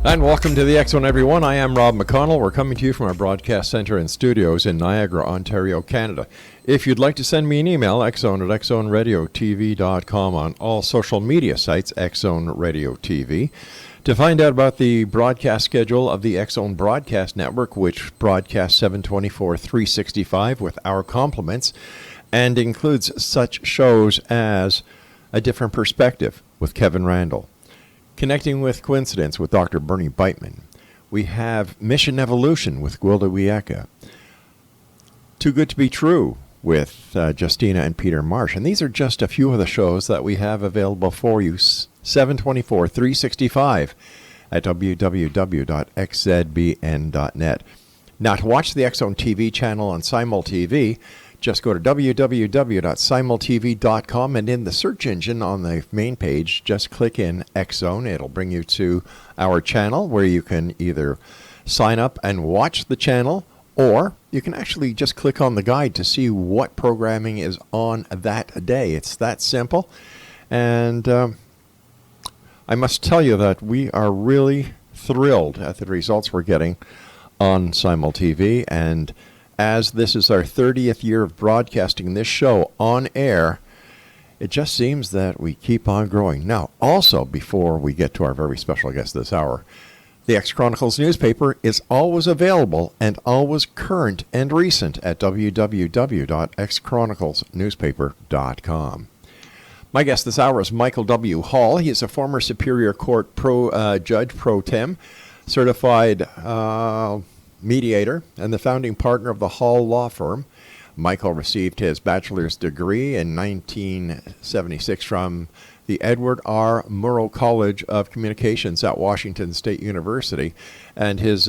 And welcome to the X Zone, everyone. I am Rob McConnell. We're coming to you from our broadcast center and studios in Niagara, Ontario, Canada. If you'd like to send me an email, xzone@xzoneradiotv.com, on all social media sites, X Zone Radio TV. To find out about the broadcast schedule of the X Zone Broadcast Network, which broadcasts 7/24/365 with our compliments, and includes such shows as A Different Perspective with Kevin Randall, Connecting with Coincidence with Dr. Bernie Beitman. We have Mission Evolution with Gwilda Wiyaka. Too Good to Be True with Justina and Peter Marsh. And these are just a few of the shows that we have available for you 7/24/365 at www.xzbn.net. Now, to watch the X Zone TV channel on Simul TV, just go to www.simultv.com, and in the search engine on the main page, just click in X Zone. It'll bring you to our channel where you can either sign up and watch the channel, or you can actually just click on the guide to see what programming is on that day. It's that simple. And I must tell you that we are really thrilled at the results we're getting on Simul TV, and as this is our 30th year of broadcasting this show on air, it just seems that we keep on growing. Now, also, before we get to our very special guest this hour, the X Chronicles newspaper is always available and always current and recent at www.xchroniclesnewspaper.com. My guest this hour is Michael W. Hall. He is a former Superior Court Judge Pro Tem, certified mediator, and the founding partner of the Hall Law Firm. Michael received his bachelor's degree in 1976 from the Edward R. Murrow College of Communications at Washington State University, and his,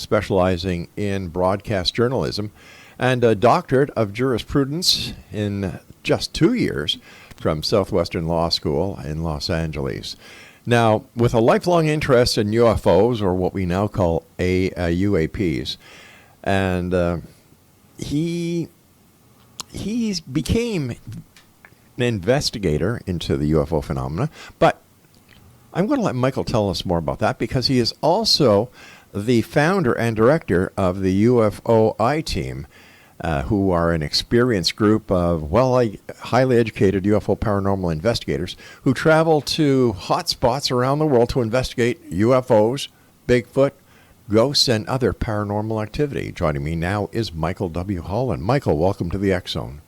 specializing in broadcast journalism, and a doctorate of jurisprudence in just 2 years from Southwestern Law School in Los Angeles. Now, with a lifelong interest in UFOs, or what we now call UAPs, and he became an investigator into the UFO phenomena. But I'm going to let Michael tell us more about that, because he is also the founder and director of the UFOiTeam, who are an experienced group of highly educated UFO paranormal investigators who travel to hot spots around the world to investigate UFOs, Bigfoot, ghosts, and other paranormal activity. Joining me now is Michael W. Hall. And Michael, welcome to the X Zone.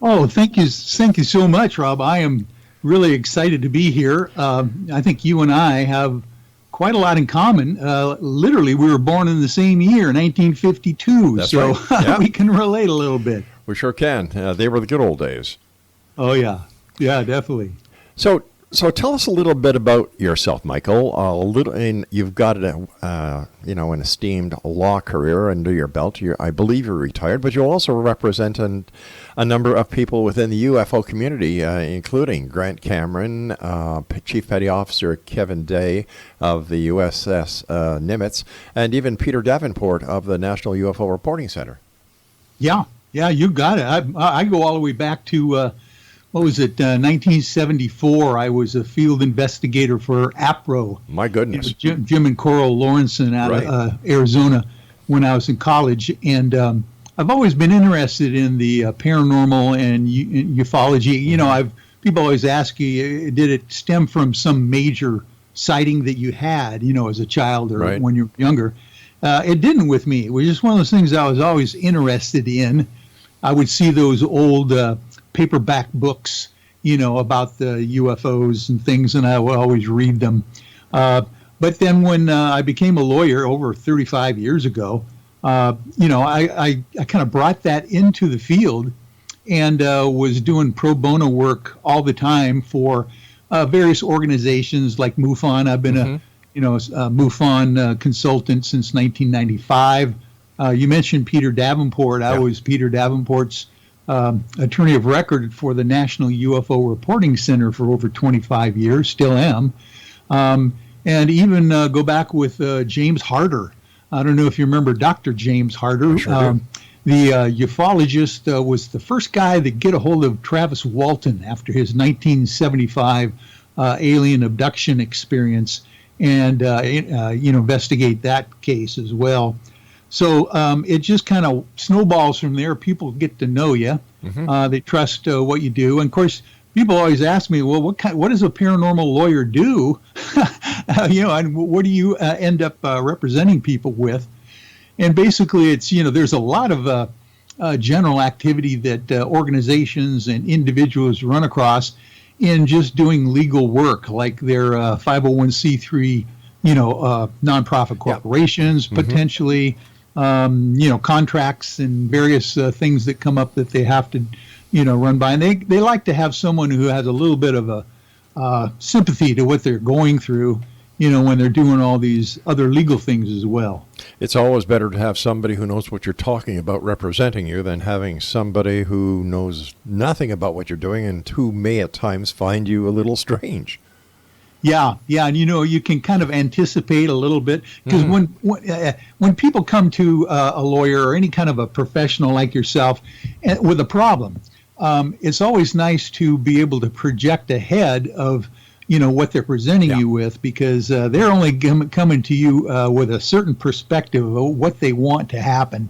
Oh, thank you so much, Rob. I am really excited to be here. I think you and I have quite a lot in common. Literally, we were born in the same year, 1952. That's so right. Yeah. We can relate a little bit. We sure can. They were the good old days. Oh, yeah. Yeah, definitely. So tell us a little bit about yourself, Michael. And you've got an esteemed law career under your belt. I believe you're retired, but you also represent a number of people within the UFO community, including Grant Cameron, Chief Petty Officer Kevin Day of the USS Nimitz, and even Peter Davenport of the National UFO Reporting Center. Yeah, you got it. I go all the way back to 1974. I was a field investigator for APRO. My goodness. Jim and Coral Lawrenson out of Arizona when I was in college. And I've always been interested in the paranormal and ufology. People always ask you, did it stem from some major sighting that you had, as a child or when you're younger? It didn't with me. It was just one of those things I was always interested in. I would see those old paperback books, about the UFOs and things, and I would always read them. But then when I became a lawyer over 35 years ago, I kind of brought that into the field and was doing pro bono work all the time for various organizations like MUFON. I've been a MUFON consultant since 1995. You mentioned Peter Davenport. I was Peter Davenport's attorney of record for the National UFO Reporting Center for over 25 years, still am. And even go back with James Harder. I don't know if you remember Dr. James Harder. Sure the ufologist was the first guy to get a hold of Travis Walton after his 1975 alien abduction experience. and investigate that case as well. So it just kind of snowballs from there. People get to know you. They trust what you do. And of course, people always ask me, well, what does a paranormal lawyer do? And what do you end up representing people with? And basically, it's, there's a lot of general activity that organizations and individuals run across in just doing legal work, like their 501c3, nonprofit corporations, potentially, contracts and various things that come up that they have to, run by. And they like to have someone who has a little bit of a sympathy to what they're going through, when they're doing all these other legal things as well. It's always better to have somebody who knows what you're talking about representing you than having somebody who knows nothing about what you're doing and who may at times find you a little strange. Yeah, and you can kind of anticipate a little bit, because when people come to a lawyer or any kind of a professional like yourself with a problem, it's always nice to be able to project ahead of what they're presenting you with, because they're only coming to you with a certain perspective of what they want to happen.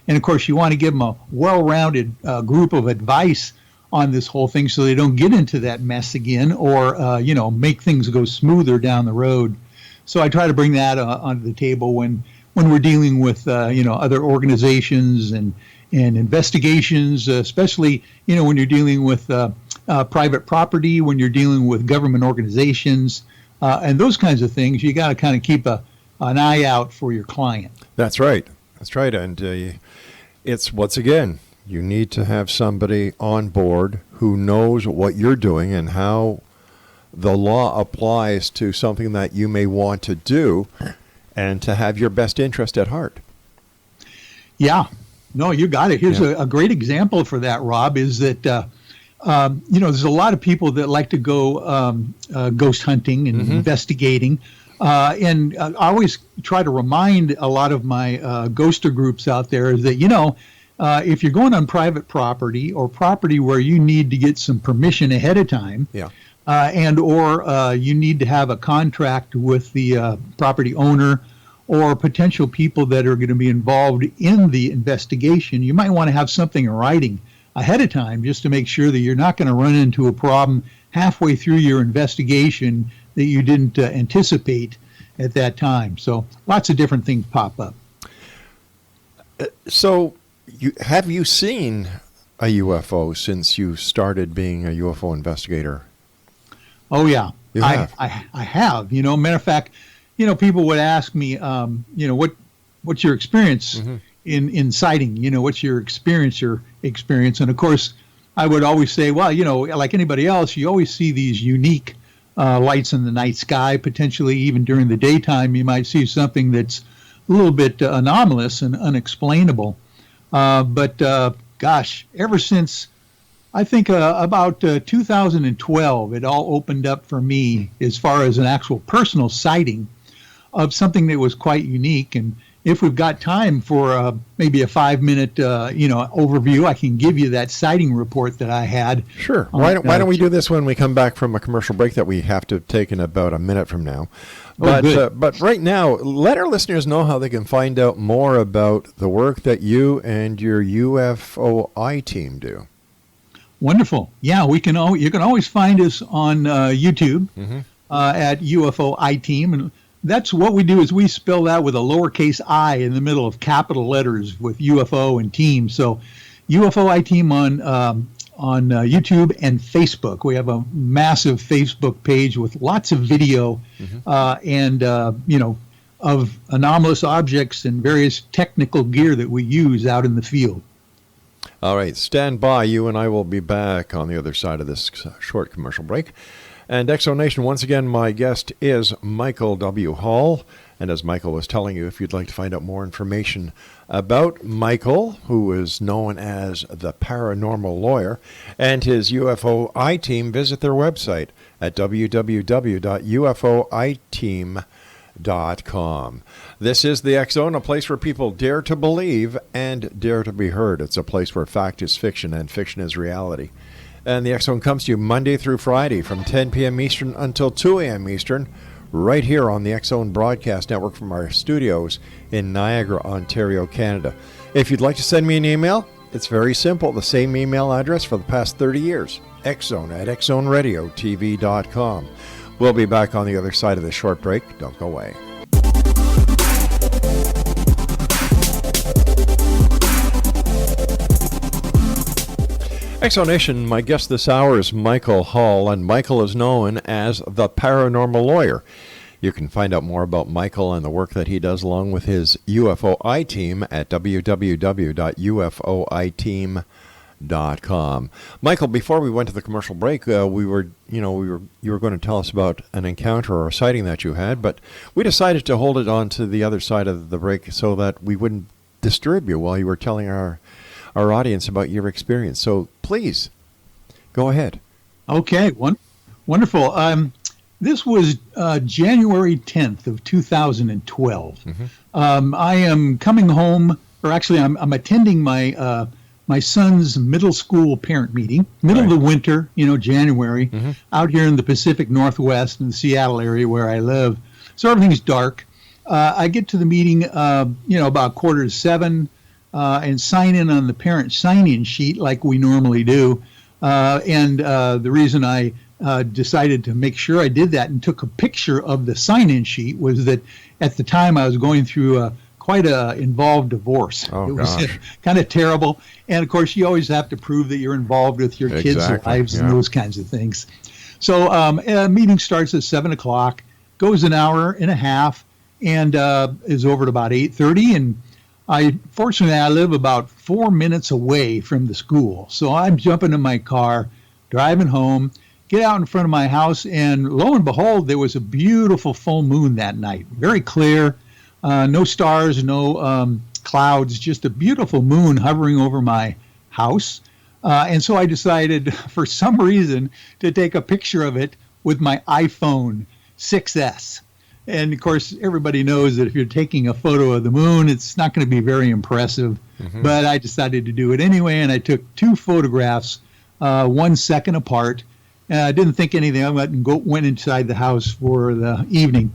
And of course, you want to give them a well-rounded group of advice on this whole thing, so they don't get into that mess again, or make things go smoother down the road. So I try to bring that onto the table when we're dealing with other organizations and investigations, especially when you're dealing with private property, when you're dealing with government organizations, and those kinds of things. You got to kind of keep an eye out for your client. That's right. And it's, once again, you need to have somebody on board who knows what you're doing and how the law applies to something that you may want to do, and to have your best interest at heart. Yeah. No, you got it. Here's a great example for that, Rob, is that, there's a lot of people that like to go ghost hunting and investigating. And I always try to remind a lot of my ghoster groups out there that, if you're going on private property or property where you need to get some permission ahead of time, and or you need to have a contract with the property owner or potential people that are going to be involved in the investigation, you might want to have something in writing ahead of time, just to make sure that you're not going to run into a problem halfway through your investigation that you didn't anticipate at that time. So lots of different things pop up. So have you seen a UFO since you started being a UFO investigator? Oh, yeah. You have? I have. Matter of fact, people would ask me, what's your experience in sighting? What's your experience? And of course, I would always say, well, like anybody else, you always see these unique lights in the night sky. Potentially, even during the daytime, you might see something that's a little bit anomalous and unexplainable. But gosh, ever since I think about 2012, it all opened up for me as far as an actual personal sighting of something that was quite unique. And if we've got time for maybe a 5-minute overview, I can give you that sighting report that I had. Sure. Why don't we do this when we come back from a commercial break that we have to take in about a minute from now? But right now, let our listeners know how they can find out more about the work that you and your UFOiTeam do. Wonderful. Yeah, you can always find us on YouTube at UFOiTeam, and that's what we do is we spell that with a lowercase I in the middle of capital letters with UFO and team. So UFOiTeam on YouTube and Facebook. We have a massive Facebook page with lots of video and of anomalous objects and various technical gear that we use out in the field. All right, stand by. You and I will be back on the other side of this short commercial break. And Exonation, once again, my guest is Michael W. Hall. And as Michael was telling you, if you'd like to find out more information about Michael, who is known as the Paranormal Lawyer, and his UFOiTeam, visit their website at www.ufoiteam.com. This is the X Zone, a place where people dare to believe and dare to be heard. It's a place where fact is fiction and fiction is reality. And the X Zone comes to you Monday through Friday from 10 p.m. Eastern until 2 a.m. Eastern, right here on the X-Zone Broadcast Network from our studios in Niagara, Ontario, Canada. If you'd like to send me an email, it's very simple. The same email address for the past 30 years, xzone@xzoneradiotv.com. We'll be back on the other side of this short break. Don't go away. Exonation, my guest this hour is Michael Hall, and Michael is known as the Paranormal Lawyer. You can find out more about Michael and the work that he does along with his UFOiTeam at www.ufoiteam.com. Michael, before we went to the commercial break, you were going to tell us about an encounter or a sighting that you had, but we decided to hold it on to the other side of the break so that we wouldn't disturb you while you were telling our audience about your experience. So please, go ahead. Okay, wonderful. This was January 10th of 2012. Mm-hmm. I am coming home, or actually I'm attending my son's middle school parent meeting, middle of the winter, January, mm-hmm. out here in the Pacific Northwest in the Seattle area where I live. So everything's dark. I get to the meeting, about 6:45, and sign in on the parent sign-in sheet like we normally do. And the reason I decided to make sure I did that and took a picture of the sign-in sheet was that at the time I was going through quite a involved divorce. It was kind of terrible. And of course, you always have to prove that you're involved with your kids' lives and those kinds of things. So a meeting starts at 7 o'clock, goes an hour and a half, and is over at about 8:30. And fortunately, I live about 4 minutes away from the school. So I'm jumping in my car, driving home, get out in front of my house, and lo and behold, there was a beautiful full moon that night. Very clear, no stars, no clouds, just a beautiful moon hovering over my house. And so I decided, for some reason, to take a picture of it with my iPhone 6S. And, of course, everybody knows that if you're taking a photo of the moon, it's not going to be very impressive. Mm-hmm. But I decided to do it anyway, and I took 2 photographs, 1 second apart. I didn't think anything of it and went inside the house for the evening.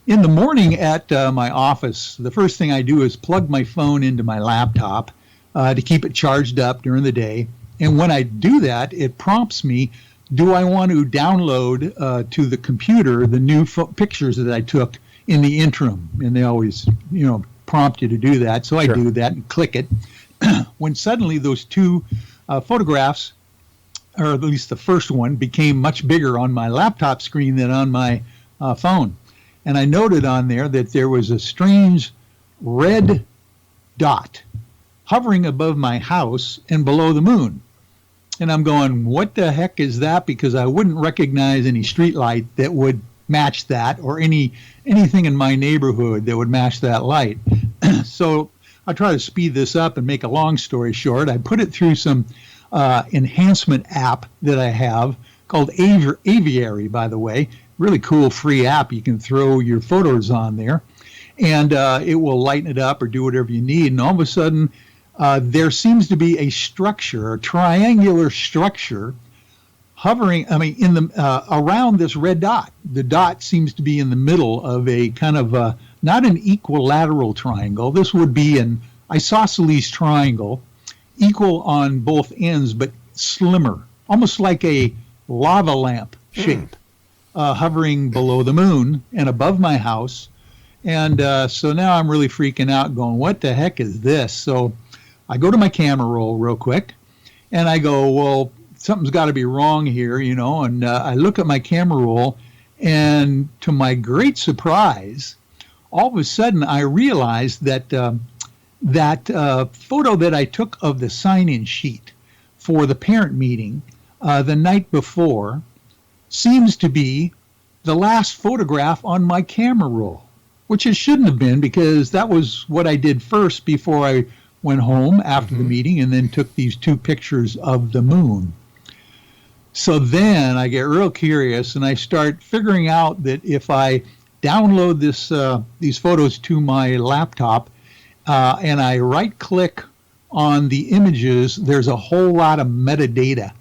In the morning at my office, the first thing I do is plug my phone into my laptop to keep it charged up during the day. And when I do that, it prompts me, do I want to download to the computer the new pictures that I took in the interim? And they always, prompt you to do that. So I do that and click it. When suddenly those 2 photographs, or at least the first one, became much bigger on my laptop screen than on my phone. And I noted on there that there was a strange red dot hovering above my house and below the moon. And I'm going, what the heck is that? Because I wouldn't recognize any street light that would match that, or anything in my neighborhood that would match that light. So I'll try to speed this up and make a long story short. I put it through some enhancement app that I have called Aviary, by the way. Really cool free app. You can throw your photos on there, and it will lighten it up or do whatever you need. And all of a sudden, there seems to be a structure, a triangular structure, hovering. In the around this red dot. The dot seems to be in the middle of a kind of not an equilateral triangle. This would be an isosceles triangle, equal on both ends, but slimmer, almost like a lava lamp shape, hovering below the moon and above my house. And so now I'm really freaking out, going, what the heck is this? So I go to my camera roll real quick, and I go, well, something's got to be wrong here, and I look at my camera roll, and to my great surprise, all of a sudden I realized that that photo that I took of the sign-in sheet for the parent meeting the night before seems to be the last photograph on my camera roll, which it shouldn't have been, because that was what I did first before I went home after the meeting, and then took these 2 pictures of the moon. So then I get real curious, and I start figuring out that if I download these photos to my laptop, and I right-click on the images, there's a whole lot of metadata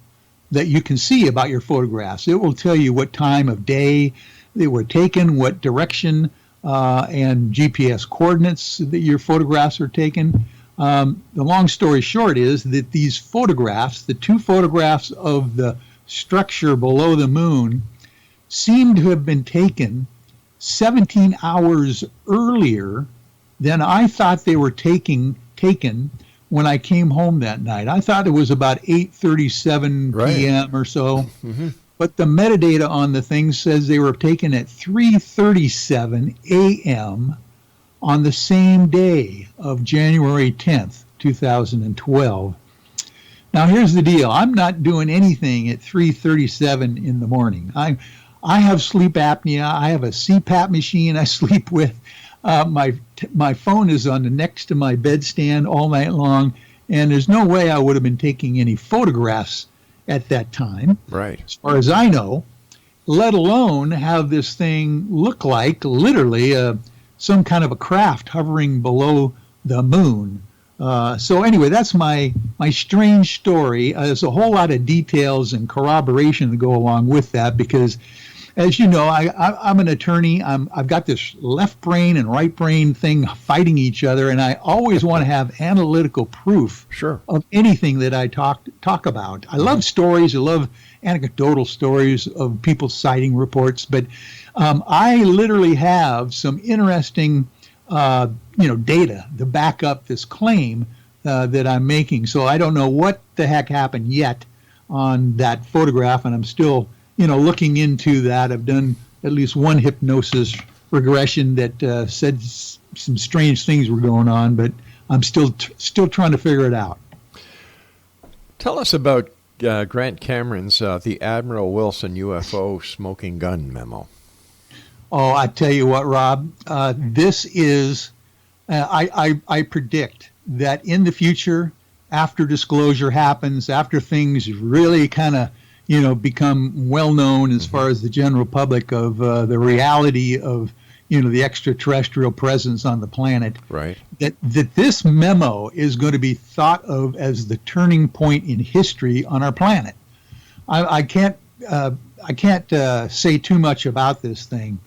that you can see about your photographs. It will tell you what time of day, they were taken, what direction, and GPS coordinates that your photographs are taken. The long story short is that these photographs, the two photographs of the structure below the moon, seem to have been taken 17 hours earlier than I thought they were taken when I came home that night. I thought it was about 8:37 p.m. or so, but the metadata on the thing says they were taken at 3:37 a.m. on the same day of January 10th, 2012. Now, here's the deal. I'm not doing anything at 3:37 in the morning. I have sleep apnea. I have a CPAP machine I sleep with. My phone is on the next to my bedstand all night long, and there's no way I would have been taking any photographs at that time, right? As far as I know, let alone have this thing look like literally some kind of a craft hovering below the moon. So anyway, that's my strange story. There's a whole lot of details and corroboration to go along with that because, as you know, I'm an attorney. I've got this left brain and right brain thing fighting each other, and I always want to have analytical proof of anything that I talk about. I love stories. I love anecdotal stories of people citing reports, but I literally have some interesting data to back up this claim that I'm making. So I don't know what the heck happened yet on that photograph, and I'm still looking into that. I've done at least one hypnosis regression that said some strange things were going on, but I'm still trying to figure it out. Tell us about Grant Cameron's the Admiral Wilson UFO smoking gun memo. Oh, I tell you what, Rob, this is, I predict that in the future, after disclosure happens, after things really kind of become well known as far as the general public of the reality of the extraterrestrial presence on the planet, right? That this memo is going to be thought of as the turning point in history on our planet. I can't say too much about this thing.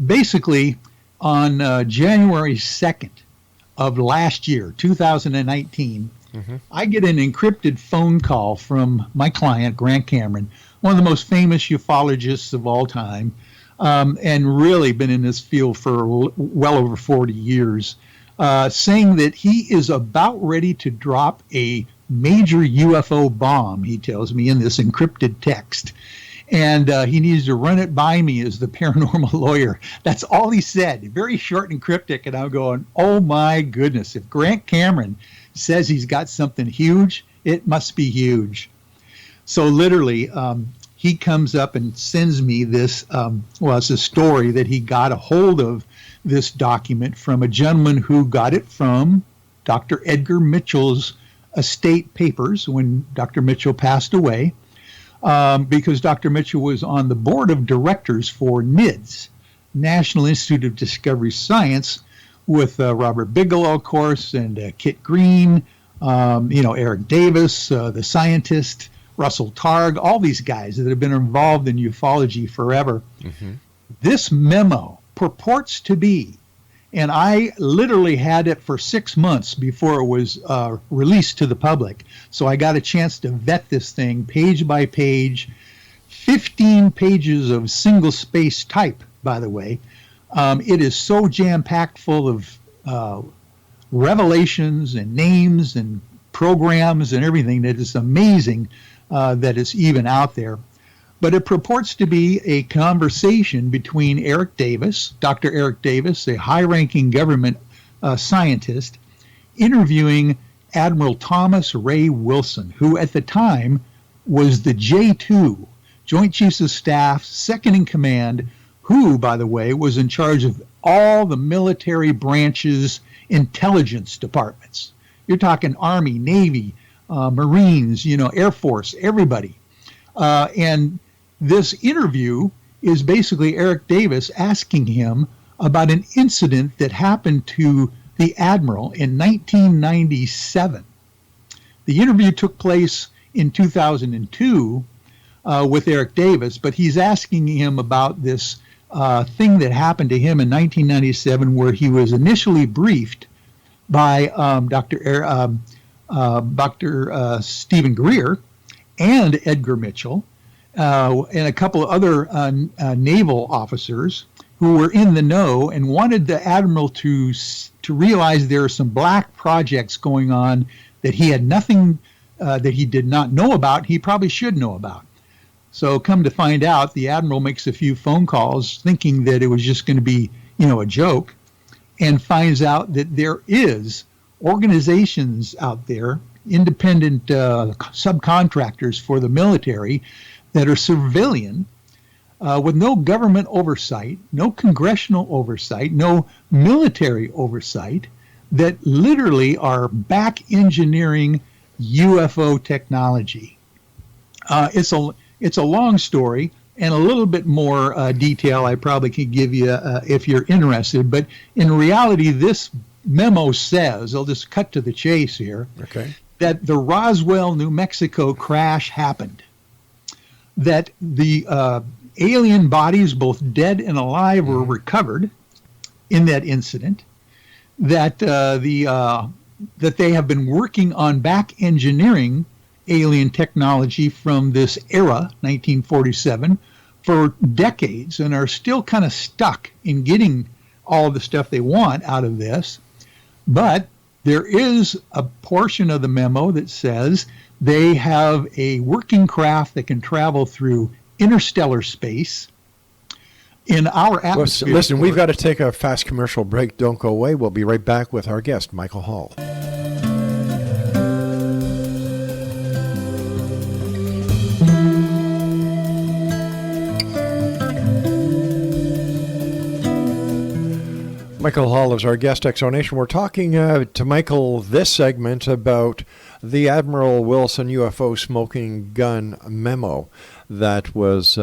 Basically, on January 2nd of last year, 2019. I get an encrypted phone call from my client, Grant Cameron, one of the most famous ufologists of all time, and really been in this field for well over 40 years, saying that he is about ready to drop a major UFO bomb, he tells me in this encrypted text. And he needs to run it by me as the paranormal lawyer. That's all he said, very short and cryptic. And I'm going, oh my goodness, if Grant Cameron says he's got something huge, it must be huge. So literally, he comes up and sends me this, it's a story that he got a hold of this document from a gentleman who got it from Dr. Edgar Mitchell's estate papers when Dr. Mitchell passed away, because Dr. Mitchell was on the board of directors for NIDS, National Institute of Discovery Science, with Robert Bigelow, of course, and Kit Green, Eric Davis, the scientist, Russell Targ, all these guys that have been involved in ufology forever. This memo purports to be, and I literally had it for 6 months before it was released to the public, so I got a chance to vet this thing page by page, 15 pages of single-space type, by the way. It is so jam-packed full of revelations and names and programs and everything that it's amazing that it's even out there. But it purports to be a conversation between Eric Davis, Dr. Eric Davis, a high-ranking government scientist, interviewing Admiral Thomas Ray Wilson, who at the time was the J2, Joint Chiefs of Staff, second in command, who, by the way, was in charge of all the military branches' intelligence departments. You're talking Army, Navy, Marines, Air Force, everybody. And this interview is basically Eric Davis asking him about an incident that happened to the Admiral in 1997. The interview took place in 2002, with Eric Davis, but he's asking him about this thing that happened to him in 1997, where he was initially briefed by Dr. Stephen Greer and Edgar Mitchell and a couple of other naval officers who were in the know and wanted the admiral to realize there are some black projects going on that he had nothing, that he did not know about, he probably should know about. So come to find out, the admiral makes a few phone calls thinking that it was just going to be, a joke, and finds out that there is organizations out there, independent subcontractors for the military that are civilian, with no government oversight, no congressional oversight, no military oversight, that literally are back engineering UFO technology. It's a long story, and a little bit more detail I probably could give you if you're interested. But in reality, this memo says, I'll just cut to the chase here, that the Roswell, New Mexico crash happened, that the alien bodies, both dead and alive, were recovered in that incident, that that they have been working on back engineering alien technology from this era, 1947, for decades, and are still kind of stuck in getting all the stuff they want out of this. But there is a portion of the memo that says they have a working craft that can travel through interstellar space in our atmosphere. Listen, we've got to take a fast commercial break. Don't go away. We'll be right back with our guest, Michael Hall. Michael Hall is our guest, Exonation. We're talking to Michael this segment about the Admiral Wilson UFO smoking gun memo that was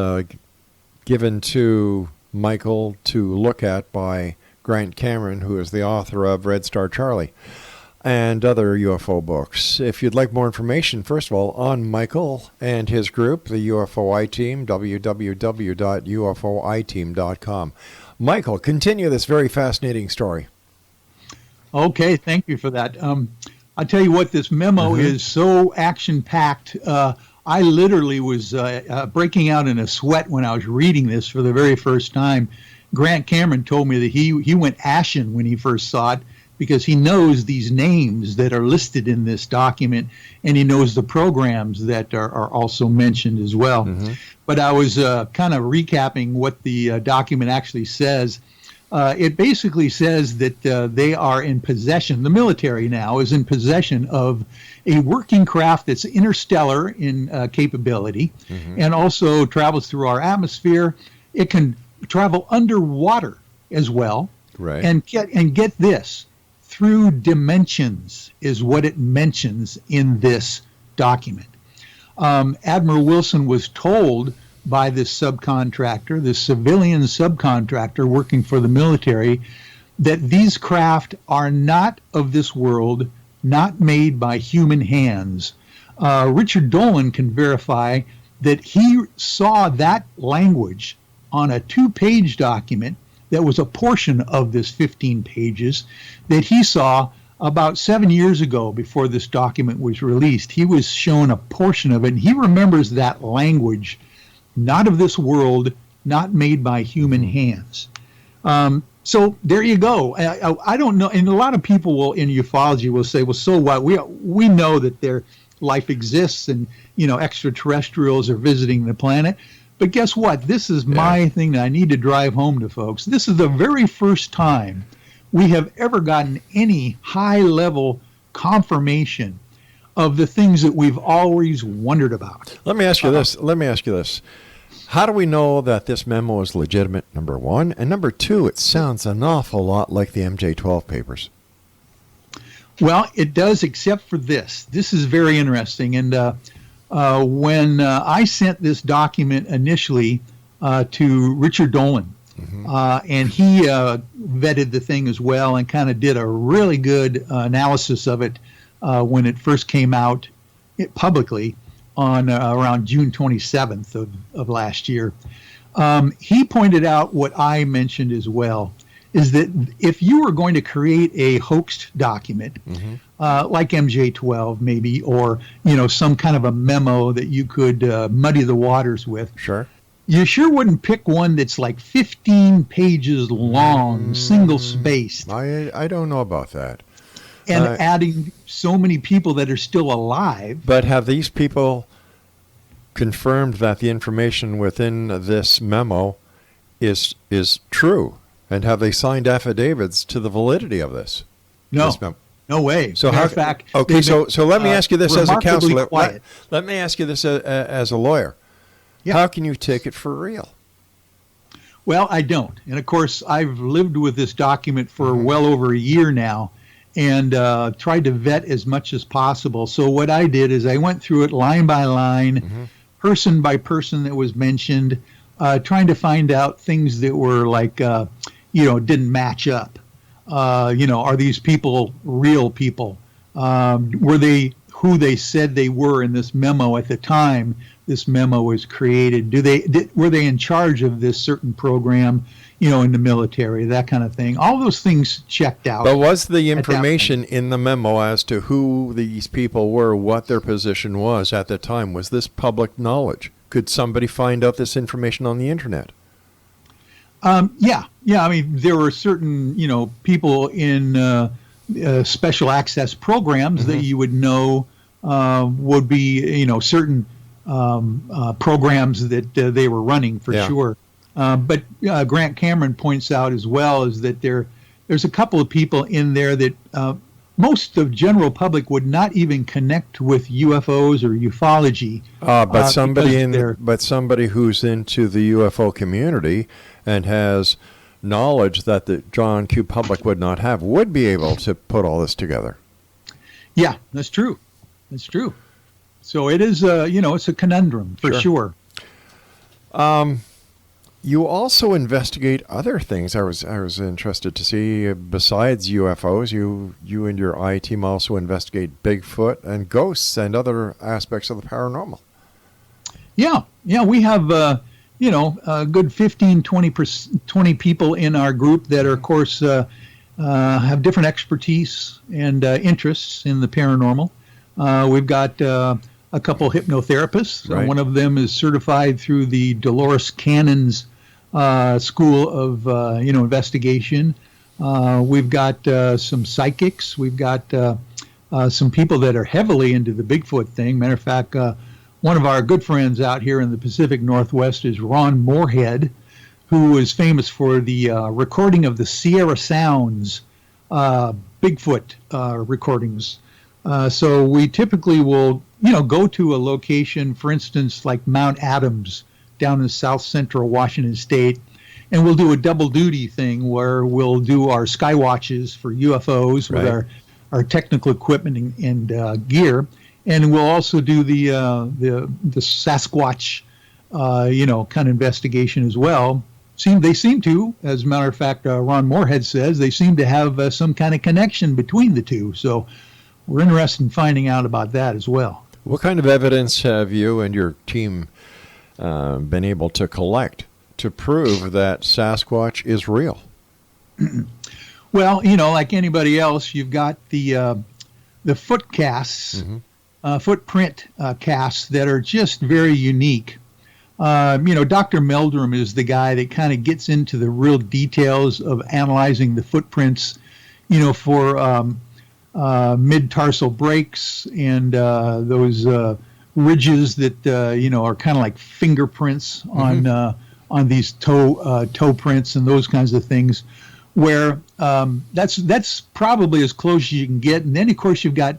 given to Michael to look at by Grant Cameron, who is the author of Red Star Charlie and other UFO books. If you'd like more information, first of all, on Michael and his group, the UFOiTeam, www.ufoiteam.com. Michael, continue this very fascinating story. Okay, thank you for that. I'll tell you what, this memo is so action-packed. I literally was breaking out in a sweat when I was reading this for the very first time. Grant Cameron told me that he went ashen when he first saw it, because he knows these names that are listed in this document, and he knows the programs that are also mentioned as well. But I was kind of recapping what the document actually says. It basically says that they are in possession, the military now is in possession of a working craft that's interstellar in capability, and also travels through our atmosphere. It can travel underwater as well, and get this, through dimensions is what it mentions in this document. Admiral Wilson was told by this subcontractor, this civilian subcontractor working for the military, that these craft are not of this world, not made by human hands. Richard Dolan can verify that he saw that language on a 2-page document that was a portion of this 15 pages that he saw about 7 years ago before this document was released. He was shown a portion of it, and he remembers that language, not of this world, not made by human hands. So there you go. I don't know, and a lot of people will in ufology will say, well, so what? We know that their life exists, and extraterrestrials are visiting the planet. But guess what? This is my thing that I need to drive home to folks. This is the very first time we have ever gotten any high-level confirmation of the things that we've always wondered about. Let me ask you this. How do we know that this memo is legitimate, number one? And number two, it sounds an awful lot like the MJ-12 papers. Well, it does, except for this. This is very interesting. And when I sent this document initially to Richard Dolan, and he vetted the thing as well and kind of did a really good analysis of it when it first came out publicly, on around June 27th of last year. He pointed out what I mentioned as well, is that if you were going to create a hoaxed document, like MJ12 maybe, or some kind of a memo that you could muddy the waters with, Sure. You sure wouldn't pick one that's like 15 pages long, single spaced. I don't know about that. And adding so many people that are still alive. But have these people confirmed that the information within this memo is true? And have they signed affidavits to the validity of this? No, no way. So Matter of fact, okay, so let me ask you this as a counselor. Let me ask you this as a lawyer. Yeah. How can you take it for real? Well, I don't. And of course, I've lived with this document for well over a year now, and tried to vet as much as possible. So what I did is I went through it line by line, person by person that was mentioned, trying to find out things that were like, didn't match up. Are these people real people? Were they who they said they were in this memo at the time this memo was created? Were they in charge of this certain program, in the military, that kind of thing? All those things checked out. But was the information in the memo as to who these people were, what their position was at the time, was this public knowledge? Could somebody find out this information on the internet? Yeah. I mean, there were certain, people in special access programs that you would know would be, certain programs that they were running for sure. But Grant Cameron points out as well is that there's a couple of people in there that most of general public would not even connect with UFOs or ufology. But somebody who's into the UFO community and has knowledge that the John Q. public would not have would be able to put all this together. Yeah, that's true. That's true. So it is, it's a conundrum for sure. You also investigate other things. I was interested to see, besides UFOs, you and your I team also investigate Bigfoot and ghosts and other aspects of the paranormal. Yeah, we have, a good 15, 20 people in our group that are, of course, have different expertise and interests in the paranormal. We've got a couple hypnotherapists. Right. One of them is certified through the Dolores Cannon's School of Investigation. We've got some psychics. We've got some people that are heavily into the Bigfoot thing. Matter of fact, one of our good friends out here in the Pacific Northwest is Ron Moorhead, who is famous for the recording of the Sierra Sounds Bigfoot recordings. So we typically will, go to a location, for instance, like Mount Adams down in south central Washington State, and we'll do a double duty thing where we'll do our sky watches for UFOs with our technical equipment and gear, and we'll also do the Sasquatch, kind of investigation as well. They seem to, as a matter of fact, Ron Moorhead says, they seem to have some kind of connection between the two. So we're interested in finding out about that as well. What kind of evidence have you and your team been able to collect to prove that Sasquatch is real? Well, like anybody else, you've got the foot casts, footprint casts that are just very unique. Dr. Meldrum is the guy that kind of gets into the real details of analyzing the footprints, for mid-tarsal breaks and those ridges that are kind of like fingerprints on these toe prints and those kinds of things, where that's probably as close as you can get. And then of course you've got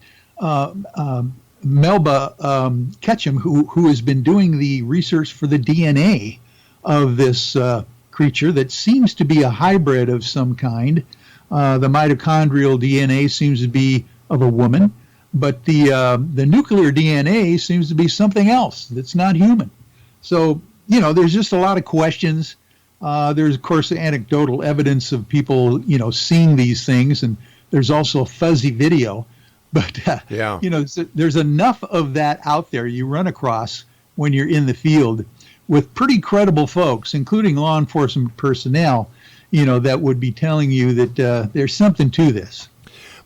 Melba Ketchum, who has been doing the research for the DNA of this creature that seems to be a hybrid of some kind. The mitochondrial DNA seems to be of a woman, but the nuclear DNA seems to be something else that's not human. So, there's just a lot of questions. There's, of course, anecdotal evidence of people, seeing these things, and there's also fuzzy video. But, Yeah. there's enough of that out there you run across when you're in the field with pretty credible folks, including law enforcement personnel, that would be telling you that there's something to this.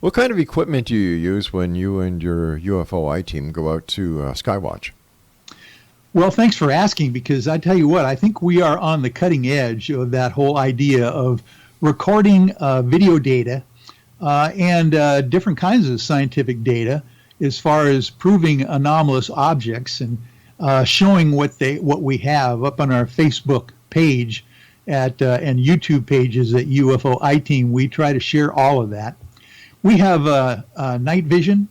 What kind of equipment do you use when you and your UFOiTeam go out to Skywatch? Well, thanks for asking, because I tell you what, I think we are on the cutting edge of that whole idea of recording video data and different kinds of scientific data as far as proving anomalous objects and showing what we have up on our Facebook page and YouTube pages at UFOiTeam. We try to share all of that. We have night vision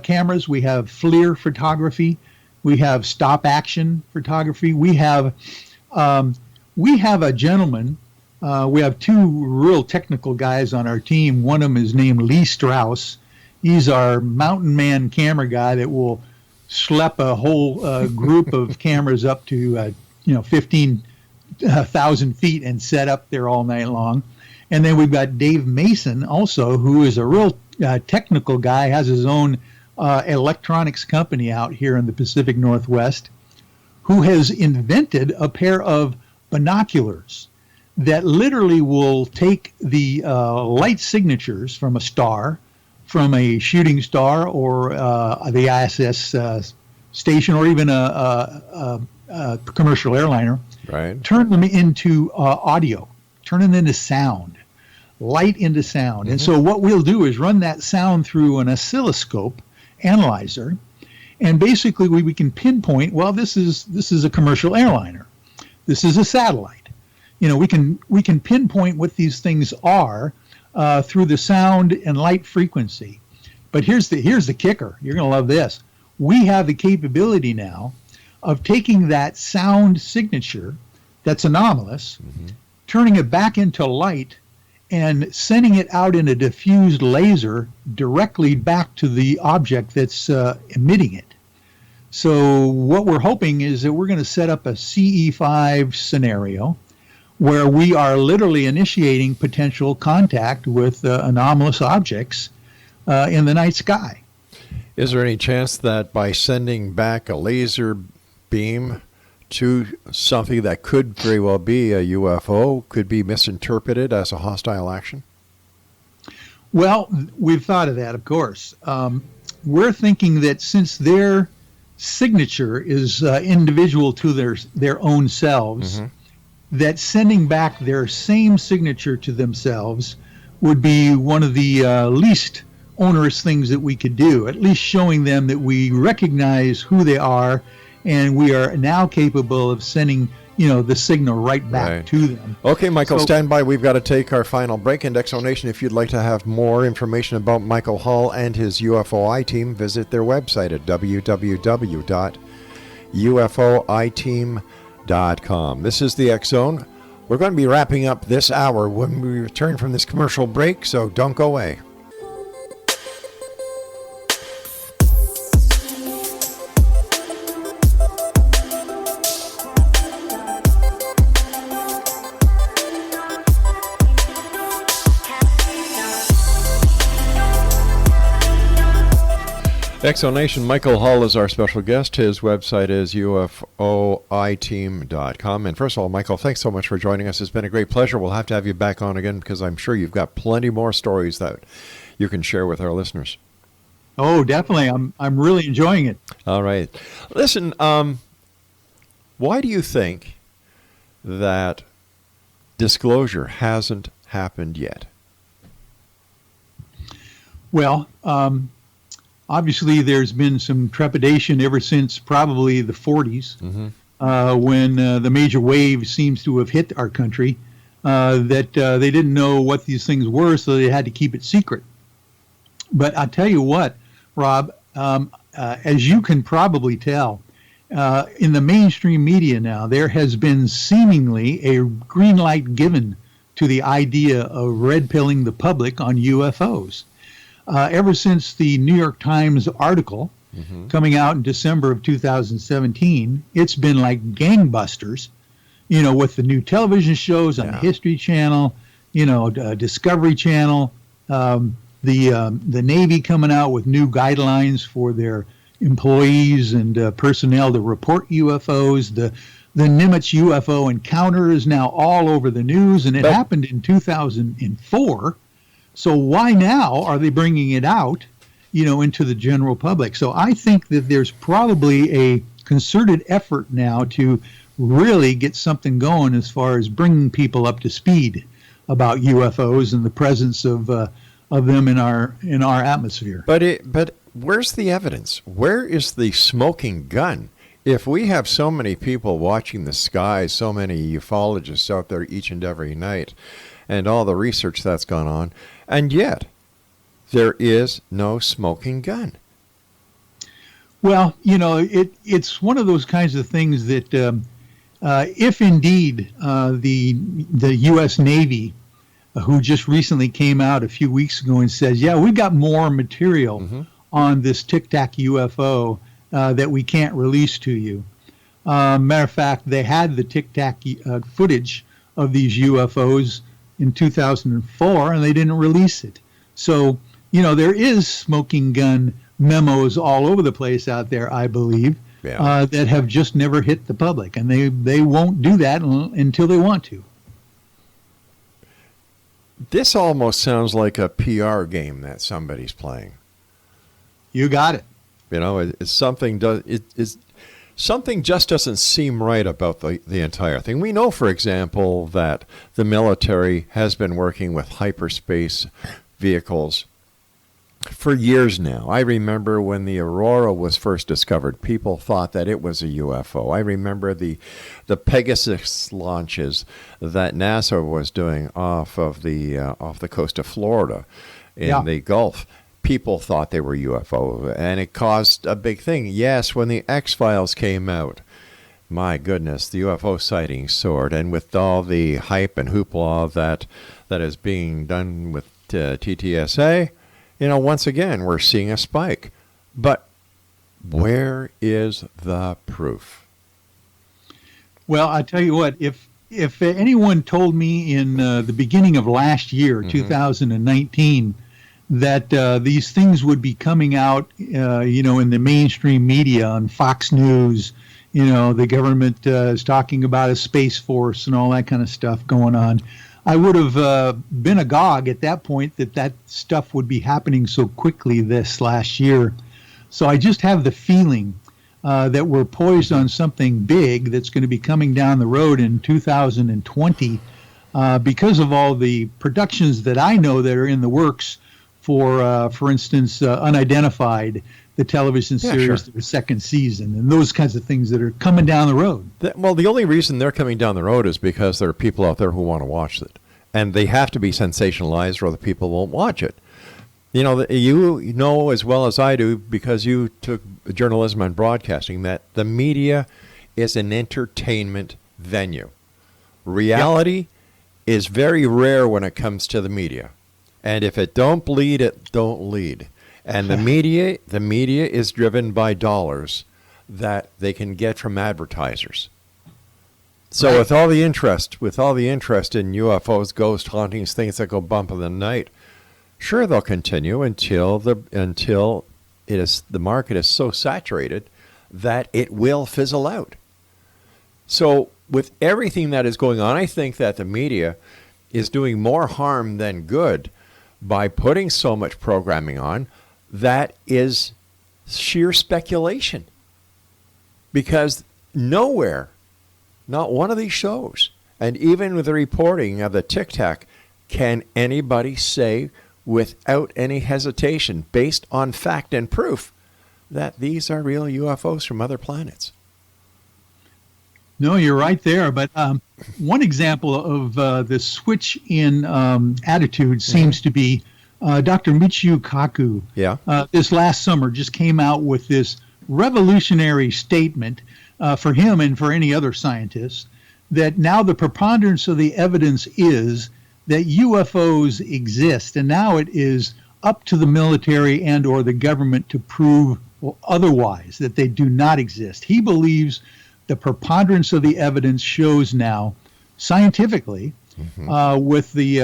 cameras. We have FLIR photography. We have stop action photography. We have a gentleman. We have two real technical guys on our team. One of them is named Lee Strauss. He's our mountain man camera guy that will schlep a whole group of cameras up to 15,000 feet and set up there all night long. And then we've got Dave Mason also, who is a real technical guy, has his own electronics company out here in the Pacific Northwest, who has invented a pair of binoculars that literally will take the light signatures from a star, from a shooting star or the ISS station, or even a commercial airliner, right? Turn them into audio, turn them into sound, light into sound. Mm-hmm. And so what we'll do is run that sound through an oscilloscope analyzer, and basically we can pinpoint, well, this is a commercial airliner, this is a satellite. We can pinpoint what these things are through the sound and light frequency. But here's the kicker. You're going to love this. We have the capability now of taking that sound signature that's anomalous, mm-hmm. turning it back into light, and sending it out in a diffused laser directly back to the object that's emitting it. So what we're hoping is that we're going to set up a CE5 scenario where we are literally initiating potential contact with anomalous objects in the night sky. Is there any chance that by sending back a laser beam to something that could very well be a UFO could be misinterpreted as a hostile action? Well, we've thought of that, of course. We're thinking that since their signature is individual to their own selves, mm-hmm. that sending back their same signature to themselves would be one of the least onerous things that we could do, at least showing them that we recognize who they are, and we are now capable of sending, the signal right back to them. Okay, Michael, stand by. We've got to take our final break. And Exonation, if you'd like to have more information about Michael Hall and his UFOiTeam, visit their website at www.ufoiteam.com. This is the X Zone. We're going to be wrapping up this hour when we return from this commercial break, so don't go away. Exonation, Michael Hall is our special guest. His website is UFOiTeam.com. And first of all, Michael, thanks so much for joining us. It's been a great pleasure. We'll have to have you back on again because I'm sure you've got plenty more stories that you can share with our listeners. Oh, definitely. I'm really enjoying it. All right. Listen, why do you think that disclosure hasn't happened yet? Well, obviously, there's been some trepidation ever since probably the 40s, mm-hmm. When the major wave seems to have hit our country, that they didn't know what these things were, so they had to keep it secret. But I'll tell you what, Rob, as you can probably tell, in the mainstream media now, there has been seemingly a green light given to the idea of red-pilling the public on UFOs. Ever since the New York Times article mm-hmm. coming out in December of 2017, it's been like gangbusters, with the new television shows on the History Channel, Discovery Channel, the the Navy coming out with new guidelines for their employees and personnel to report UFOs. The Nimitz UFO encounter is now all over the news, and it happened in 2004. So why now are they bringing it out, into the general public? So I think that there's probably a concerted effort now to really get something going as far as bringing people up to speed about UFOs and the presence of them in our atmosphere. But where's the evidence? Where is the smoking gun? If we have so many people watching the skies, so many ufologists out there each and every night, and all the research that's gone on, and yet there is no smoking gun. Well, it's one of those kinds of things that if indeed the U.S. Navy, who just recently came out a few weeks ago and says, yeah, we got more material on this Tic Tac UFO that we can't release to you. Matter of fact, they had the Tic Tac footage of these UFOs in 2004, and they didn't release it. So, there is smoking gun memos all over the place out there, I believe, that have just never hit the public, and they won't do that until they want to. This almost sounds like a PR game that somebody's playing. You got it. It's something something just doesn't seem right about the entire thing. We know, for example, that the military has been working with hyperspace vehicles for years now. I remember when the Aurora was first discovered, people thought that it was a UFO. I remember the Pegasus launches that NASA was doing off the coast of Florida in the Gulf. People thought they were UFO, and it caused a big thing. Yes, when the X-Files came out, my goodness, the UFO sightings soared, and with all the hype and hoopla that is being done with TTSA, once again, we're seeing a spike. But where is the proof? Well, I tell you what, if anyone told me in the beginning of last year, 2019, that these things would be coming out, in the mainstream media on Fox News, the government is talking about a space force and all that kind of stuff going on, I would have been agog at that point that stuff would be happening so quickly this last year. So I just have the feeling that we're poised on something big that's going to be coming down the road in 2020 because of all the productions that I know that are in the works for instance, Unidentified, the television series, their second season, and those kinds of things that are coming down the road. Well, the only reason they're coming down the road is because there are people out there who want to watch it. And they have to be sensationalized or the people won't watch it. You know as well as I do, because you took journalism and broadcasting, that the media is an entertainment venue. Reality is very rare when it comes to the media. And if it don't bleed, it don't lead. And the media is driven by dollars that they can get from advertisers. So with all the interest in UFOs, ghost hauntings, things that go bump in the night, sure, they'll continue until the market is so saturated that it will fizzle out. So with everything that is going on, I think that the media is doing more harm than good by putting so much programming on that is sheer speculation. Because nowhere, not one of these shows, and even with the reporting of the Tic Tac, can anybody say without any hesitation, based on fact and proof, that these are real UFOs from other planets. No, you're right there. But one example of the switch in attitude seems to be Dr. Michio Kaku. Yeah. This last summer just came out with this revolutionary statement for him and for any other scientist that now the preponderance of the evidence is that UFOs exist, and now it is up to the military and or the government to prove otherwise, that they do not exist. He believes the preponderance of the evidence shows now, scientifically, with the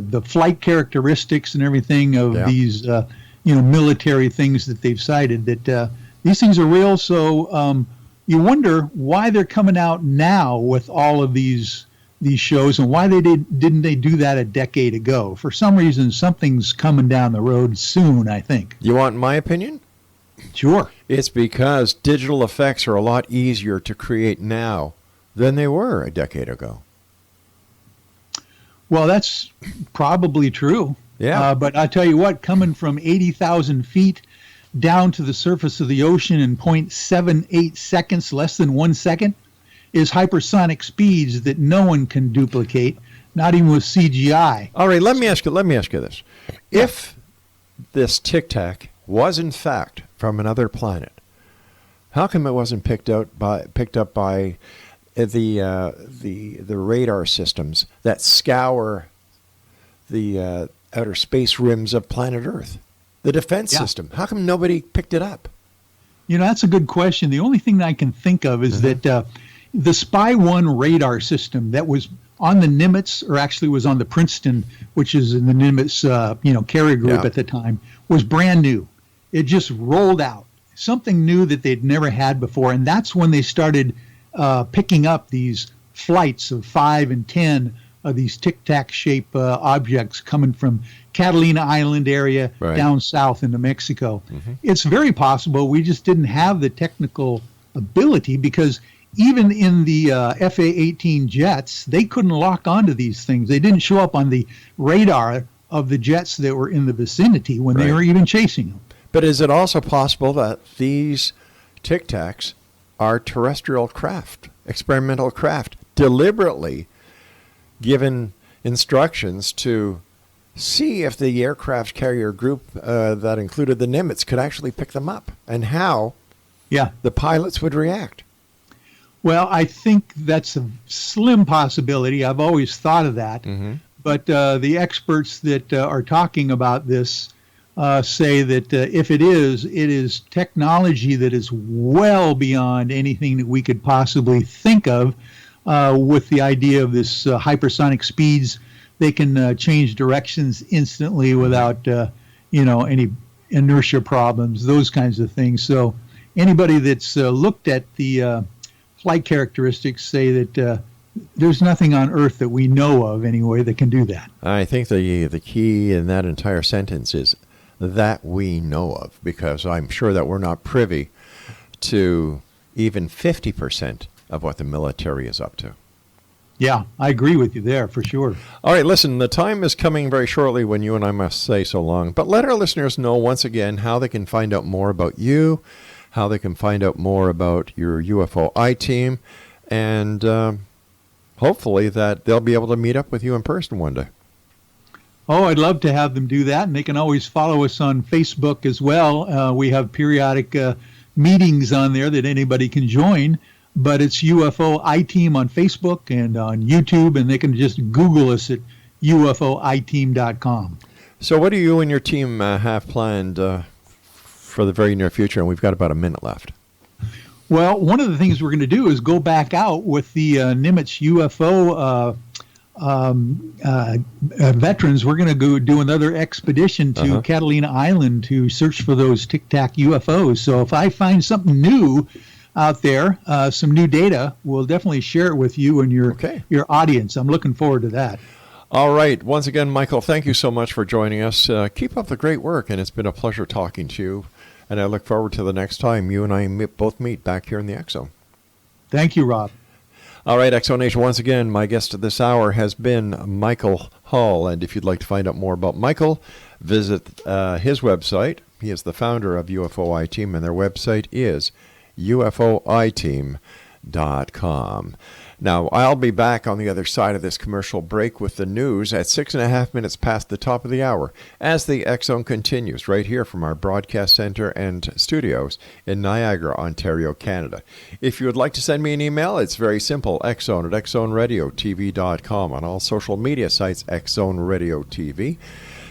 the flight characteristics and everything of these military things that they've cited, that these things are real. So you wonder why they're coming out now with all of these shows, and why didn't they do that a decade ago? For some reason, something's coming down the road soon, I think. You want my opinion? Sure. It's because digital effects are a lot easier to create now than they were a decade ago. Well, that's probably true. Yeah. But I tell you what, coming from 80,000 feet down to the surface of the ocean in 0.78 seconds, less than 1 second, is hypersonic speeds that no one can duplicate, not even with CGI. All right, let me ask you this. If this Tic Tac was in fact from another planet, how come it wasn't picked up by the radar systems that scour the outer space rims of planet Earth? The defense system. How come nobody picked it up? That's a good question. The only thing that I can think of is that the Spy 1 radar system that was on the Nimitz, or actually was on the Princeton, which is in the Nimitz carrier group at the time, was brand new. It just rolled out. Something new that they'd never had before. And that's when they started picking up these flights of 5 and 10 of these tic-tac shape objects coming from Catalina Island area down south into Mexico. It's very possible we just didn't have the technical ability, because even in the FA-18 jets, they couldn't lock onto these things. They didn't show up on the radar of the jets that were in the vicinity when they were even chasing them. But is it also possible that these Tic Tacs are terrestrial craft, experimental craft, deliberately given instructions to see if the aircraft carrier group that included the Nimitz could actually pick them up, and how the pilots would react? Well, I think that's a slim possibility. I've always thought of that. But the experts that are talking about this say that if it is technology that is well beyond anything that we could possibly think of, with the idea of this hypersonic speeds. They can change directions instantly without any inertia problems, those kinds of things. So anybody that's looked at the flight characteristics say that there's nothing on Earth that we know of anyway that can do that. I think the key in that entire sentence is that we know of, because I'm sure that we're not privy to even 50% of what the military is up to. Yeah, I agree with you there for sure. All right, listen, the time is coming very shortly when you and I must say so long, but let our listeners know once again how they can find out more about you, how they can find out more about your UFOiTeam, and hopefully that they'll be able to meet up with you in person one day. Oh, I'd love to have them do that, and they can always follow us on Facebook as well. We have periodic meetings on there that anybody can join, but it's UFOiTeam on Facebook and on YouTube, and they can just Google us at UFOiTeam.com. So what do you and your team have planned for the very near future? And we've got about a minute left. Well, one of the things we're going to do is go back out with the Nimitz UFO veterans. We're going to go do another expedition to Catalina Island to search for those Tic Tac UFOs. So if I find something new out there, some new data, we'll definitely share it with you and your audience. I'm looking forward to that. All right. Once again, Michael, thank you so much for joining us. Keep up the great work, and it's been a pleasure talking to you. And I look forward to the next time you and I both meet back here in the X Zone. Thank you, Rob. All right, X Zone Nation, once again, my guest this hour has been Michael Hall. And if you'd like to find out more about Michael, visit his website. He is the founder of UFOiTeam, and their website is UFOiTeam.com. Now, I'll be back on the other side of this commercial break with the news at 6.5 minutes past the top of the hour as the X Zone continues right here from our broadcast center and studios in Niagara, Ontario, Canada. If you would like to send me an email, it's very simple, xzone at xzoneradiotv.com. On all social media sites, X Zone Radio TV.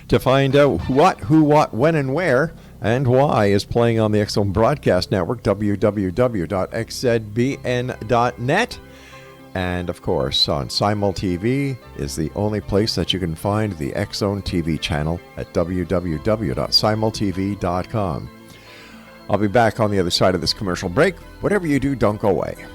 To find out what, who, what, when, and where, and why is playing on the X Zone Broadcast Network, www.xzbn.net. And of course, on Simul TV is the only place that you can find the X-Zone TV channel at www.simultv.com. I'll be back on the other side of this commercial break. Whatever you do, don't go away.